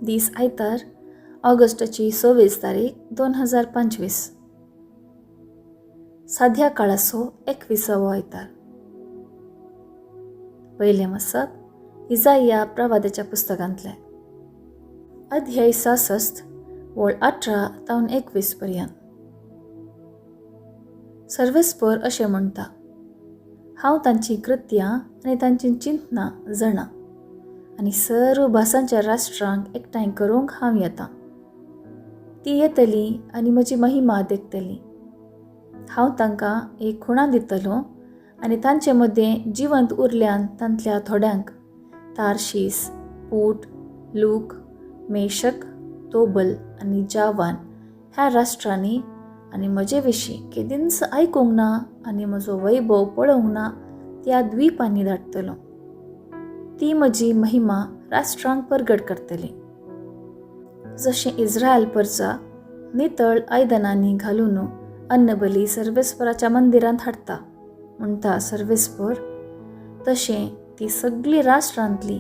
दीस आयतार ऑगस्टाची 26 तारीख 2025. साध्या काळाचो 21वो आयतार. पहिले मसप इजाया प्रवादाच्या पुस्तकांतले अध्याय 66 वळ 18 तावन 21 पर्यंत. सर्वेस्पर अशें म्हणटा, हांव तांची कृत्यां आनी तांची चिंतना जाणा आनी सर्व भासांच्या राष्ट्रांक एकठांय करूंक हांव येतां. ती येतली आनी म्हजी महिमा देखतली. हांव तांकां एक खुणा दितलो आनी तांचे मदें जिवंत उरल्यान तांतल्या थोड्यांक तार्शीस, पूट, लूक, मेशक, तोबल आनी जावान ह्या राष्ट्रांनी आनी म्हजे विशीं केदींच आयकूंक ना आनी म्हजो वैभव पळोवंक ना त्या द्वीपांनी धाडटलो. ती म्हजी महिमा राष्ट्रांक परगट करतली. जशें इस्रायल परजा नितळ आयदनांनी घालून अन्नबली सर्वेस्पराच्या मंदिरांत हाडटा म्हणटा सर्वेस्पर, तशें ती सगळी राष्ट्रांतली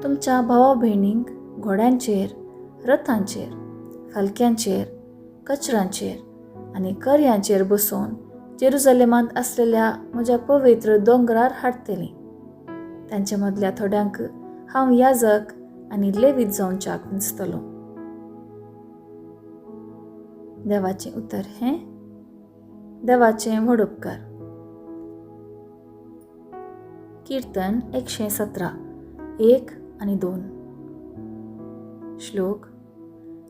तुमच्या भावा भयणींक घोड्यांचेर, रथांचेर, फालक्यांचेर, कचरांचेर आनी करयांचेर बसोवन जेरुसलेमांत आसलेल्या म्हज्या पवित्र दोंगरार हाडटली. तांचे मदल्या थोड्यांक हांव याजक आनी लेवीत जावन चाक विंचतलो. देवाचें उतर हें. देवाचें व्हड उपकार. कीर्तन 117 1 आनी 2. श्लोक.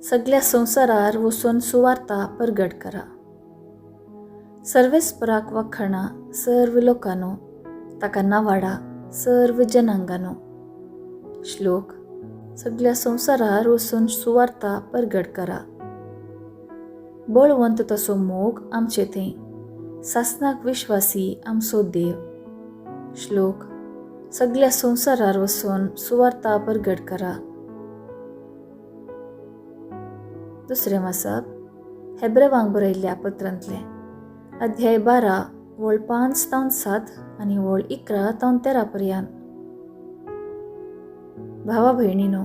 सगळ्या संवसारार वचून सुवार्ता परगट करा. सर्वेस्पराक वखाणा सर्व लोकांनो, ताका नावाडा सर्व जनांगांनो. श्लोक. सगळ्या संवसारार वचून सुवार्ता परगट करा. बळवंत तसो मोग आमचे थंय, सासनाक विश्वासी आमचो देव. श्लोक. सगळ्या संवसारार वचून सुवार्ता परगट करा. दुसरें वाचप हेब्रेवांक बरयल्ल्या पत्रांतले अध्याय 12 वळ 5 तावन 7 आनी वळ 11 तावन 13 पर्यंत. भावा भयणीनो,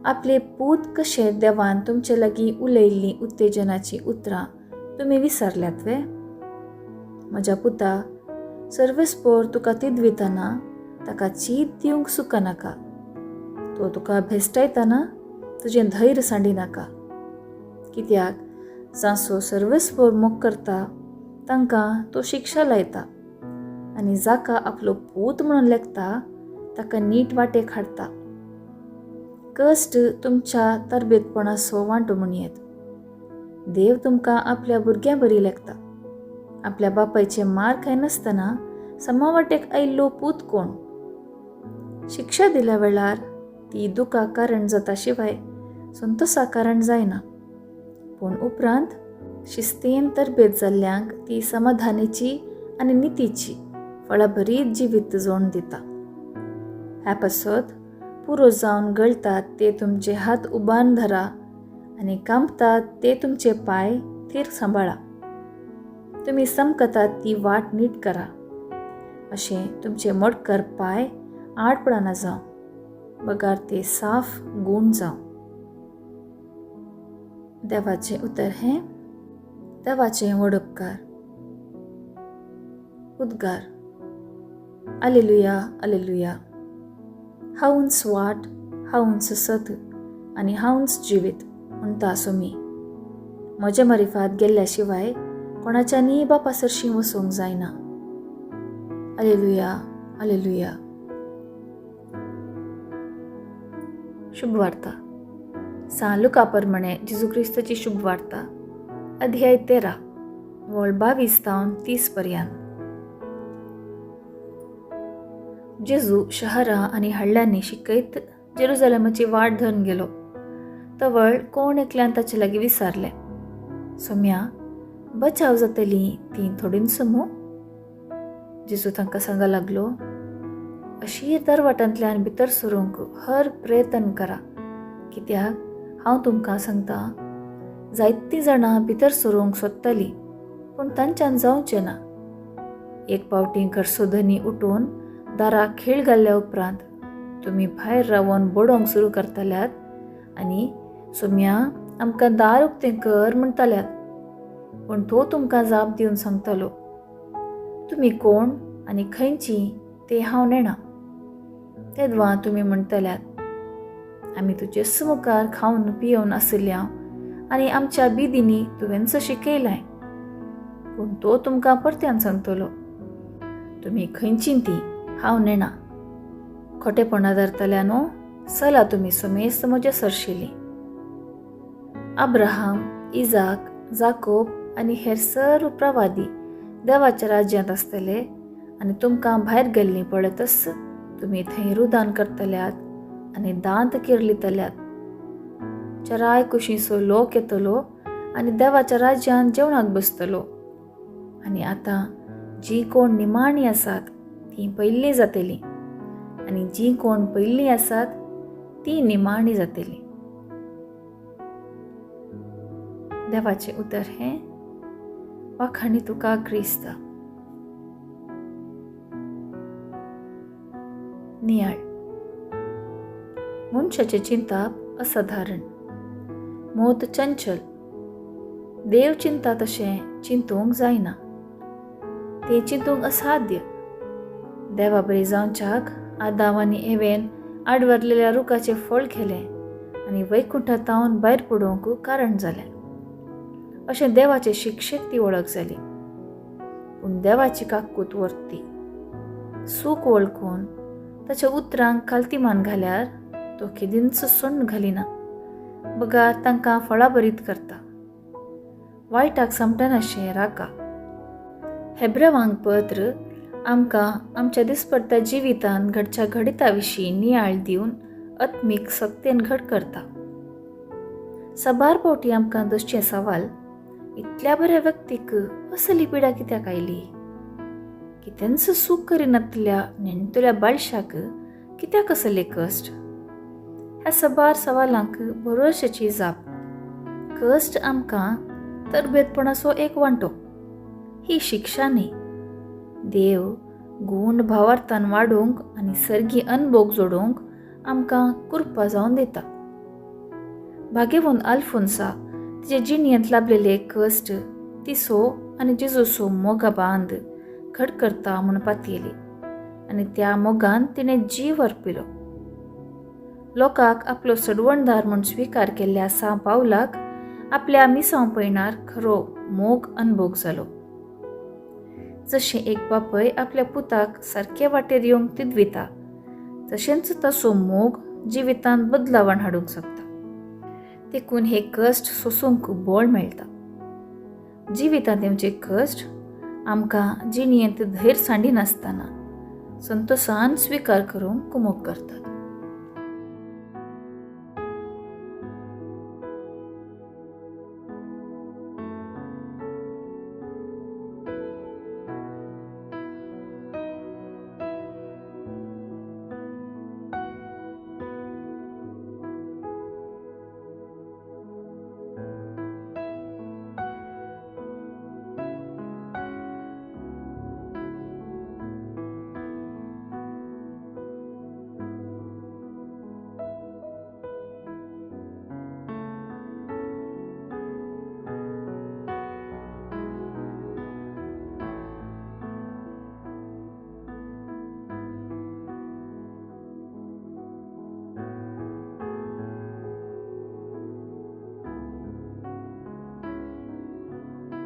आपले पूत कशे देवान तुमचे लागीं उलयल्लीं उत्तेजनाची उतरां तुमी विसरल्यात वे? म्हज्या पुता, सर्वेस्पर तुका तिदवितना ताका चीत दिवंक सुकनाका. तो तुका भेस्टायतना तुजें धैर्य सांडिनाका. कित्याक जांचो सर्वेस्पर मोग करता तांकां तो शिक्षा लायता आनी जाका आपलो पूत म्हणून लेखता ताका नीट वाटेक हाडटा. कश्ट तुमच्या तरबेतपणाचो वांटो म्हणयेत. देव तुमकां आपल्या भुरग्यां बरी लेखता. आपल्या बापायचे मार खाय नासतना समावाटेक आयिल्लो पूत कोण? शिक्षा दिल्या वेळार ती दुखा कारण जाता शिवाय संतोसा कारण जायना. पूण उपरांत शिस्तेन तरबेत जाल्ल्यांक ती समाधानाची आनी नितीची फळां भरीत जिवीत जोड दिता. ह्या पासत पुरो जावन गळटात ते तुमचे हात उबारून धरा आनी कांपतात ते तुमचे पाय थीर सांबाळा. तुमी समकतात ती वाट नीट करा. अशें तुमचे मडकर पाय आडपणां जावं, बगार ते साफ गूण जावं. देवाचें उतर हें. देवाचें व्हड उपकार. उद्गार. आलेलुया, आलेलुया. हांवूंच वाट, हांवूंच सत आनी हांवूंच जिवीत म्हणटा सुमी. म्हजे मारिफात गेल्ल्या शिवाय कोणाच्यानी बापा सरशीं वचूंक जायना. आलेलुया, आलेलुया. शुभ वार्ता. सान लुका प्रमाणे जेजू क्रिस्ताची शुभ वार्ता अध्याय 13 वळ 22 तावन 30 पर्यंत. जेजू शहरां आनी हळ्ळ्यांनी शिकयत जेरुसलेमाची वाट धरून गेलो. तवळ कोण एकल्यान ताचे लागीं विचारलें, सोम्या, बचाव जातली ती थोडीन समू? जेजू तांकां सांगा लागलो, अशीर दरवाटांतल्यान भितर सरूंक हर प्रयत्न करा. कित्याक हांव तुमकां सांगता, जायतीं जाणां भितर सरूंक सोदतलीं पूण तांच्यान जावचें ना. एक पावटी घर सोदनी उठून दाराक खीळ घाल्ल्या उपरांत तुमी भायर रावून बडोवंक सुरू करतल्यात आनी सोम्या आमकां दार उक्तें कर म्हणटाल्यात, पूण तो तुमकां जाप दिवन सांगतलो, तुमी कोण आनी खंयची तें हांव नेणा. तेदवां तुमी म्हणटल्यात, आमी तुजे मुखार खावन पियेवन आसल्या आनी आमच्या बिदिनी तुवें शिकयलाय. पूण तो तुमकां परत्यान सांगतलो, तुमी खंयची ती हांव नेणा. खोटेपणां धरतल्या न्हू, चला तुमी समेस्त म्हजे सरशिली. अब्राहम, इजाक, जाकोब आनी हेर सर्व प्रवादी देवाच्या राज्यांत आसतले आनी तुमकां भायर गेल्लीं पळयतच तुमी थंय रुदान करतल्यात आनी दांत किर्लितल्यात. चराय कुशीचो लोक येतलो आनी देवाच्या राज्यांत जेवणाक बसतलो. आनी आतां जी कोण निमाणी आसात ती पयलीं जातली आनी जी कोण पयलीं आसात ती निमाणी जातली. देवाचें उतर हें, वाखाणी तुका क्रिस्त. नियाळ. मनशाचें चिंताप असाधारण, मोत चंचल. देव चिंता तशें चिंतूंक जायना, तें चिंतूंक असाध्य. देवा बरी जावच्याक आदाम आनी एवेन आडवरलेल्या रुखाचें फळ खेलें आनी वैकुंठांतावन भायर पडूंक कारण जालें. अशें देवाचे शिक्षेक ती वळख जाली. पूण देवाची काकूत वर्ती सूख वळखून ताच्या उतरांक खालतीमान घाल्यार तो केदींच सोण्ण घालिना, बगार तांकां फळां बरीत करता. वायटाक समटनाशें राका. हेब्रेवांक पत्र आमकां आमच्या दिसपट्ट्या जिवितांत घडच्या घडिता विशीं नियाळ दिवन आत्मीक सक्तेन घड करता. सबार फावटी आमकां दसचें सवाल, इतल्या बऱ्या व्यक्तीक असली पिडा कित्याक आयली? कितेंच सूख करिनातल्या नेणतल्या बाळशाक कित्याक असले कश्ट? ह्या सबार सवालांक भरोशाची जाप. कश्ट आमकां तरबेजपणाचो एक वांटो. ही शिक्षा न्ही. देव गूण भावार्थान वाडूंक आनी सर्गी अनभोग जोडूंक आमकां कृपा जावन दिता. भाग्यवन आल्फोन्सा तिचे जिणयेंत लाभलेले कश्ट तिसो आनी जेजूचो मोगा बांद घड करता म्हूण पातयेली आनी त्या मोगान तिणें जीव अर्पिलो. लोकांक आपलो सडवणदार म्हूण स्विकार केल्ल्या सांव पावलाक आपल्या मिसांव पयणार खरो मोग अनभोग जालो. जशें एक बापय आपल्या पुताक सारके वाटेर येवंक तिडविता, तशेंच ताचो मोग जिवितांत बदलावण हाडूंक शकता. देखून हे कश्ट सोसूंक बळ मेळटा. जिवितांत येवचे कश्ट आमकां जिणयेंत धैर्य सांडिनासतना संतोशान स्विकार करूंक कुमोग करतात.